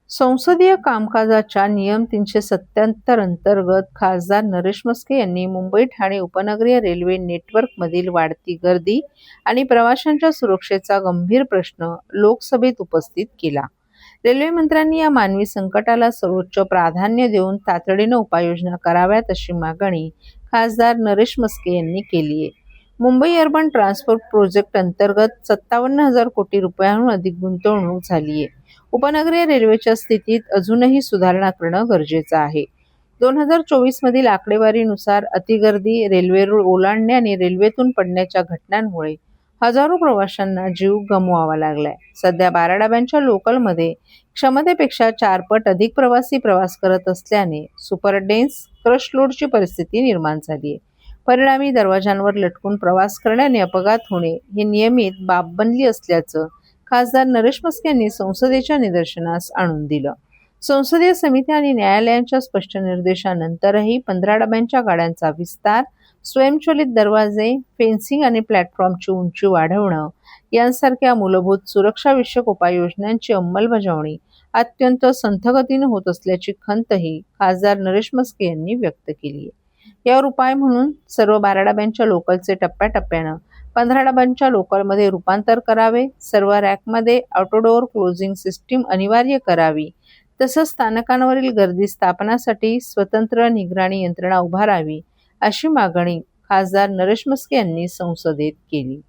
संसदीय कामकाजाच्या नियम 377 अंतर्गत खासदार नरेश म्हस्के यांनी मुंबई-ठाणे उपनगरीय रेल्वे नेटवर्कमधील वाढती गर्दी आणि प्रवाशांच्या सुरक्षेचा गंभीर प्रश्न लोकसभेत उपस्थित केला. रेल्वे मंत्र्यांनी या मानवी संकटाला सर्वोच्च प्राधान्य देऊन तातडीनं उपाययोजना कराव्यात अशी मागणी खासदार नरेश म्हस्के यांनी केली आहे. मुंबई अर्बन ट्रान्सपोर्ट प्रोजेक्ट अंतर्गत 57,000 कोटी रुपयांहून अधिक गुंतवणूक झाली आहे. उपनगरीय रेल्वेच्या स्थितीत अजूनही सुधारणा करणं गरजेचं आहे. 2024 मधील आकडेवारीनुसार अतिगर्दी, रेल्वे रूळ ओलांडणे आणि रेल्वेतून पडण्याच्या घटनांमुळे हजारो प्रवाशांना जीव गमवावा लागलाय. सध्या 12 डब्यांच्या लोकलमध्ये क्षमतेपेक्षा 4 पट अधिक प्रवासी प्रवास करत असल्याने सुपर डेन्स क्रश लोडची परिस्थिती निर्माण झाली आहे. परिणामी दरवाजांवर लटकून प्रवास करण्याने अपघात होणे ही नियमित बाब बनली असल्याचं खासदार नरेश म्हस्के यांनी संसदेच्या निदर्शनास आणून दिलं. संसदीय समिती आणि न्यायालयांच्या स्पष्ट निर्देशानंतरही 15 डब्यांच्या गाड्यांचा विस्तार, स्वयंचलित दरवाजे, फेन्सिंग आणि प्लॅटफॉर्मची उंची वाढवणं यांसारख्या मूलभूत सुरक्षाविषयक उपाययोजनांची अंमलबजावणी अत्यंत संथगतीनं होत असल्याची खंतही खासदार नरेश म्हस्के यांनी व्यक्त केली आहे. यावर उपाय म्हणून सर्व 12 डब्यांच्या लोकलचे टप्प्याटप्प्यानं 15 डब्यांच्या लोकलमध्ये रूपांतर करावे, सर्व रॅकमध्ये ऑटोडोअर क्लोजिंग सिस्टीम अनिवार्य करावी, तसंच स्थानकांवरील गर्दी स्थापनासाठी स्वतंत्र निगराणी यंत्रणा उभारावी, अशी मागणी खासदार नरेश म्हस्के यांनी संसदेत केली.